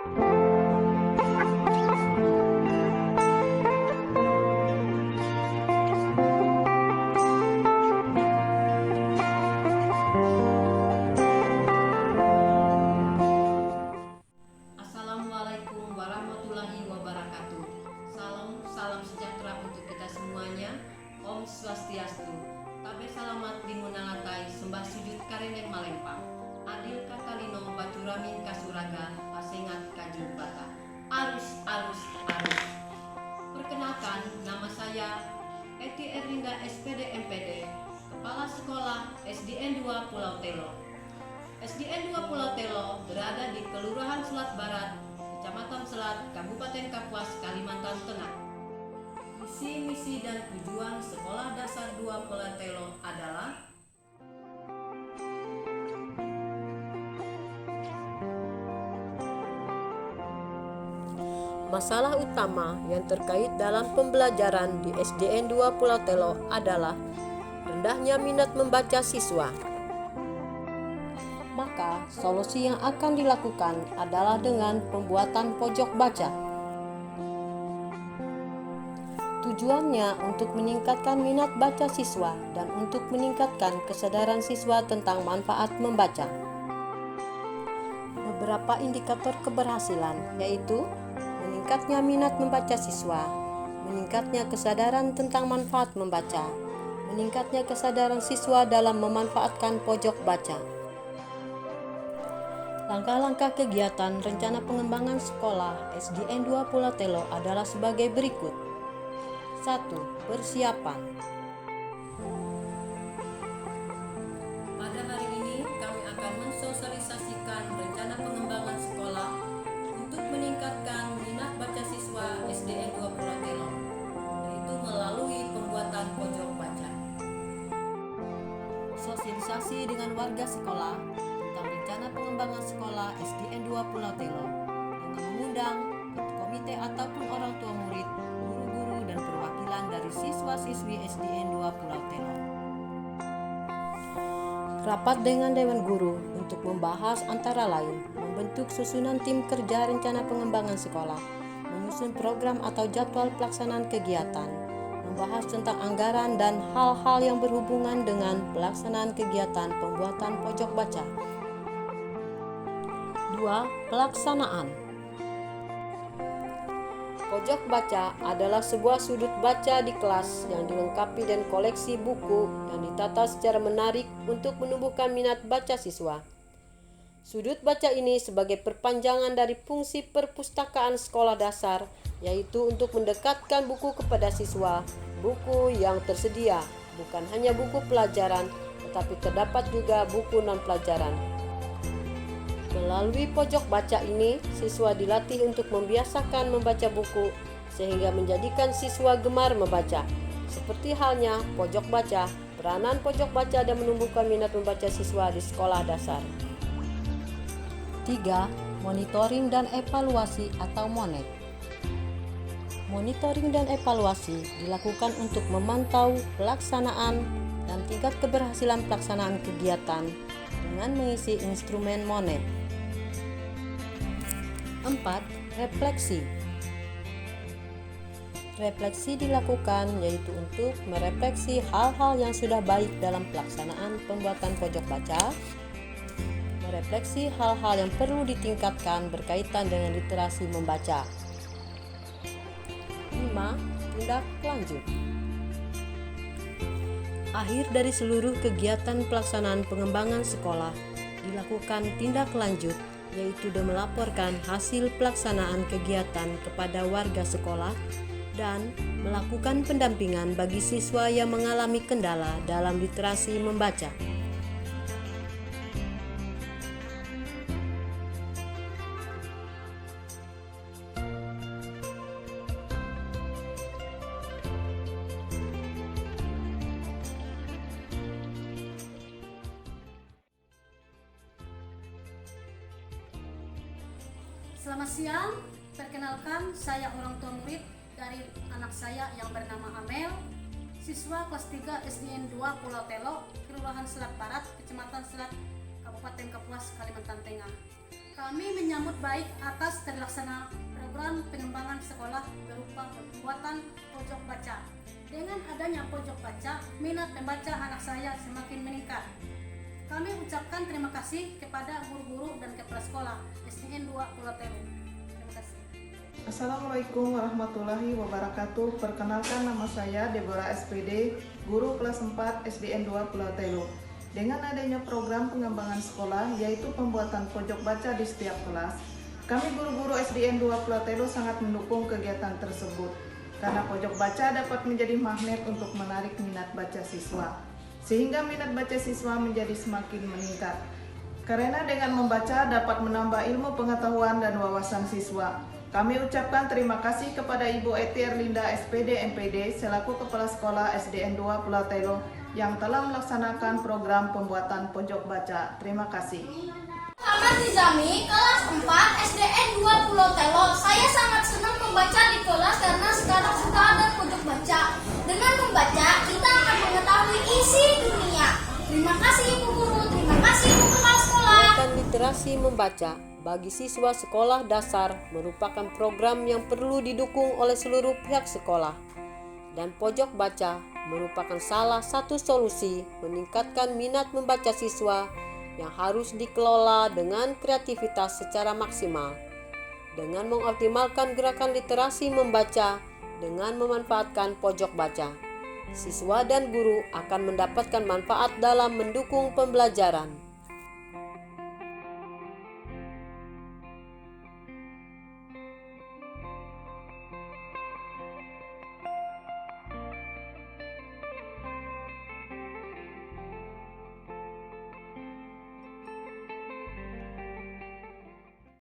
Assalamualaikum warahmatullahi wabarakatuh. Salam sejahtera untuk kita semuanya. Om Swastiastu. Tabe salamat dimunalakai sembah sujud karenek malempang. Adil katalino bacuramin kasuraga pasengat kajun bata. Arus. Perkenalkan, nama saya Eti Erlinda SPD MPD, Kepala Sekolah SDN 2 Pulau Telo. SDN 2 Pulau Telo berada di Kelurahan Selat Barat, Kecamatan Selat, Kabupaten Kapuas, Kalimantan Tengah. Visi, misi, dan tujuan Sekolah Dasar 2 Pulau Telo adalah masalah utama yang terkait dalam pembelajaran di SDN 2 Pulau Telo adalah rendahnya minat membaca siswa. Maka, solusi yang akan dilakukan adalah dengan pembuatan pojok baca. Tujuannya untuk meningkatkan minat baca siswa dan untuk meningkatkan kesadaran siswa tentang manfaat membaca. Beberapa indikator keberhasilan yaitu meningkatnya minat membaca siswa, meningkatnya kesadaran tentang manfaat membaca, meningkatnya kesadaran siswa dalam memanfaatkan pojok baca. Langkah-langkah kegiatan rencana pengembangan sekolah SDN 2 Pulau Telo adalah sebagai berikut. 1. Persiapan. Pada hari ini kami akan mensosialisasikan rencana pengembangan sekolah untuk meningkatkan minat baca siswa SDN 2 Pulau Telo, yaitu melalui pembuatan pojok baca. Sosialisasi dengan warga sekolah tentang rencana pengembangan sekolah SDN 2 Pulau Telo dengan mengundang komite ataupun orang tua murid, guru-guru, dan perwakilan dari siswa-siswi SDN 2 Pulau Telo. Rapat dengan Dewan Guru untuk membahas antara lain membentuk susunan tim kerja rencana pengembangan sekolah, menyusun program atau jadwal pelaksanaan kegiatan, membahas tentang anggaran dan hal-hal yang berhubungan dengan pelaksanaan kegiatan pembuatan pojok baca. 2. Pelaksanaan. Pojok baca adalah sebuah sudut baca di kelas yang dilengkapi dengan koleksi buku yang ditata secara menarik untuk menumbuhkan minat baca siswa. Sudut baca ini sebagai perpanjangan dari fungsi perpustakaan sekolah dasar, yaitu untuk mendekatkan buku kepada siswa. Buku yang tersedia bukan hanya buku pelajaran, tetapi terdapat juga buku non-pelajaran. Melalui pojok baca ini, siswa dilatih untuk membiasakan membaca buku sehingga menjadikan siswa gemar membaca. Seperti halnya pojok baca, peranan pojok baca dan menumbuhkan minat membaca siswa di sekolah dasar. 3. Monitoring dan evaluasi atau MONET. Monitoring dan evaluasi dilakukan untuk memantau pelaksanaan dan tingkat keberhasilan pelaksanaan kegiatan dengan mengisi instrumen MONET. 4. Refleksi. Refleksi dilakukan yaitu untuk merefleksi hal-hal yang sudah baik dalam pelaksanaan pembuatan pojok baca, merefleksi hal-hal yang perlu ditingkatkan berkaitan dengan literasi membaca. 5. Tindak lanjut. Akhir dari seluruh kegiatan pelaksanaan pengembangan sekolah dilakukan tindak lanjut, yaitu dengan melaporkan hasil pelaksanaan kegiatan kepada warga sekolah dan melakukan pendampingan bagi siswa yang mengalami kendala dalam literasi membaca. Selamat siang, perkenalkan saya orang tua murid dari anak saya yang bernama Amel, siswa kelas 3 SDN 2 Pulau Telo, Kelurahan Selat Barat, Kecamatan Selat, Kabupaten Kapuas, Kalimantan Tengah. Kami menyambut baik atas terlaksana program pengembangan sekolah berupa pembuatan pojok baca. Dengan adanya pojok baca, minat membaca anak saya semakin meningkat. Kami ucapkan terima kasih kepada guru-guru dan kepala sekolah SDN 2 Pulau Telo. Terima kasih. Assalamualaikum warahmatullahi wabarakatuh. Perkenalkan, nama saya Deborah SPD, guru kelas 4 SDN 2 Pulau Telo. Dengan adanya program pengembangan sekolah yaitu pembuatan pojok baca di setiap kelas, kami guru-guru SDN 2 Pulau Telo sangat mendukung kegiatan tersebut karena pojok baca dapat menjadi magnet untuk menarik minat baca siswa, sehingga minat baca siswa menjadi semakin meningkat. Karena dengan membaca dapat menambah ilmu pengetahuan dan wawasan siswa. Kami ucapkan terima kasih kepada Ibu Eti Erlinda SPD MPD selaku Kepala Sekolah SDN 2 Pulau Telo yang telah melaksanakan program pembuatan pojok baca. Terima kasih. Muhammad Nizami, kelas 4 SDN 2 Pulau Telo. Saya sangat senang membaca di kelas karena sekarang sudah ada pojok baca. Dengan membaca, kita akan mengetahui isi dunia. Terima kasih Ibu Guru, terima kasih Ibu Kepala Sekolah. Pendidikan literasi membaca bagi siswa sekolah dasar merupakan program yang perlu didukung oleh seluruh pihak sekolah. Dan pojok baca merupakan salah satu solusi meningkatkan minat membaca siswa yang harus dikelola dengan kreativitas secara maksimal. Dengan mengoptimalkan gerakan literasi membaca dengan memanfaatkan pojok baca, siswa dan guru akan mendapatkan manfaat dalam mendukung pembelajaran.